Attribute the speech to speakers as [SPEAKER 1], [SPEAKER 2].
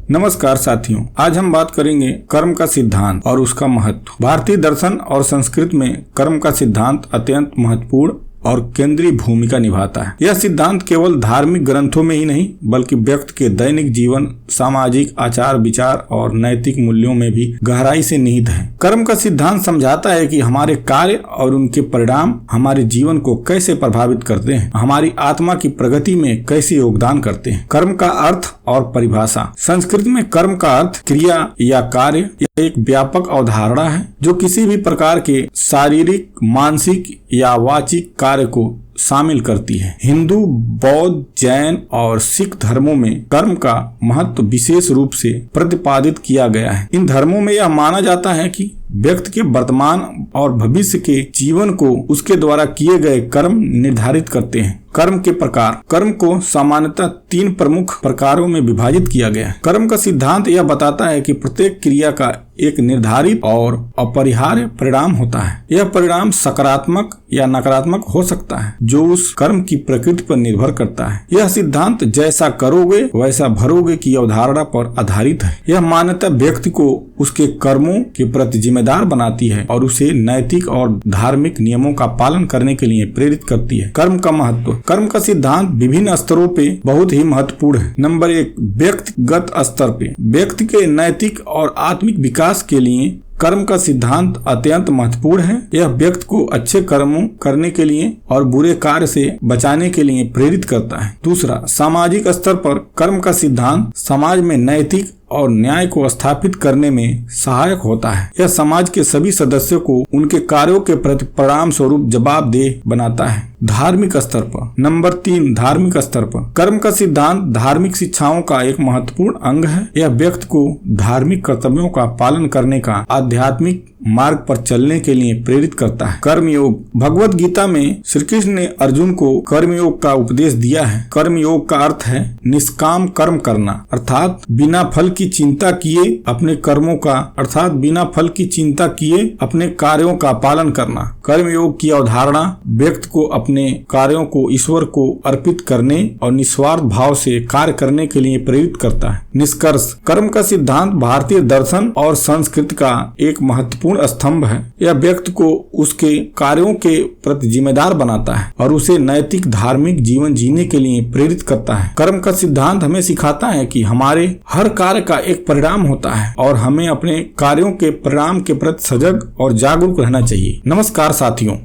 [SPEAKER 1] नमस्कार साथियों, आज हम बात करेंगे कर्म का सिद्धांत और उसका महत्व। भारतीय दर्शन और संस्कृति में कर्म का सिद्धांत अत्यंत महत्वपूर्ण और केंद्रीय भूमिका निभाता है। यह सिद्धांत केवल धार्मिक ग्रंथों में ही नहीं बल्कि व्यक्ति के दैनिक जीवन, सामाजिक आचार विचार और नैतिक मूल्यों में भी गहराई से निहित है। कर्म का सिद्धांत समझाता है कि हमारे कार्य और उनके परिणाम हमारे जीवन को कैसे प्रभावित करते हैं, हमारी आत्मा की प्रगति में कैसे योगदान करते हैं। कर्म का अर्थ और परिभाषा। संस्कृत में कर्म का अर्थ क्रिया या कार्य एक व्यापक अवधारणा है जो किसी भी प्रकार के शारीरिक, मानसिक या वाचिक कार्य को शामिल करती है। हिंदू, बौद्ध, जैन और सिख धर्मों में कर्म का महत्व विशेष रूप से प्रतिपादित किया गया है। इन धर्मों में यह माना जाता है कि व्यक्ति के वर्तमान और भविष्य के जीवन को उसके द्वारा किए गए कर्म निर्धारित करते हैं। कर्म के प्रकार। कर्म को सामान्यतः 3 प्रमुख प्रकारों में विभाजित किया गया है। कर्म का सिद्धांत यह बताता है कि प्रत्येक क्रिया का एक निर्धारित और अपरिहार्य परिणाम होता है। यह परिणाम सकारात्मक या नकारात्मक हो सकता है जो उस कर्म की प्रकृति पर निर्भर करता है। यह सिद्धांत जैसा करोगे वैसा भरोगे की अवधारणा पर आधारित है। यह मान्यता व्यक्ति को उसके कर्मों के प्रति जिम्मेदार बनाती है और उसे नैतिक और धार्मिक नियमों का पालन करने के लिए प्रेरित करती है। कर्म का महत्व। कर्म का सिद्धांत विभिन्न स्तरों पे बहुत ही महत्वपूर्ण है। नंबर 1, व्यक्तिगत स्तर पे। व्यक्ति के नैतिक और आत्मिक विकास के लिए कर्म का सिद्धांत अत्यंत महत्वपूर्ण है। यह व्यक्ति को अच्छे कर्मों करने के लिए और बुरे कार्य से बचाने के लिए प्रेरित करता है। दूसरा, सामाजिक स्तर पर कर्म का सिद्धांत समाज में नैतिक और न्याय को स्थापित करने में सहायक होता है। यह समाज के सभी सदस्यों को उनके कार्यों के प्रति परिणाम स्वरूप जवाबदेह बनाता है। धार्मिक स्तर पर। नंबर 3, धार्मिक स्तर पर कर्म का सिद्धांत धार्मिक शिक्षाओं का एक महत्वपूर्ण अंग है। यह व्यक्ति को धार्मिक कर्तव्यों का पालन करने का आध्यात्मिक मार्ग पर चलने के लिए प्रेरित करता है। कर्म योग। भगवत गीता में श्री कृष्ण ने अर्जुन को कर्म योग का उपदेश दिया है। कर्म योग का अर्थ है निष्काम कर्म करना, अर्थात बिना फल की चिंता किए अपने कर्मों का बिना फल की चिंता किए अपने कार्यों का पालन करना। कर्म योग की अवधारणा व्यक्ति को अपने कार्यों को ईश्वर को अर्पित करने और निस्वार्थ भाव से कार्य करने के लिए प्रेरित करता है। निष्कर्ष। कर्म का सिद्धांत भारतीय दर्शन और संस्कृति का एक महत्वपूर्ण स्तंभ है। यह व्यक्ति को उसके कार्यों के प्रति जिम्मेदार बनाता है और उसे नैतिक धार्मिक जीवन जीने के लिए प्रेरित करता है। कर्म का सिद्धांत हमें सिखाता है कि हमारे हर कार्य का एक परिणाम होता है और हमें अपने कार्यों के परिणाम के प्रति सजग और जागरूक रहना चाहिए। नमस्कार साथियों।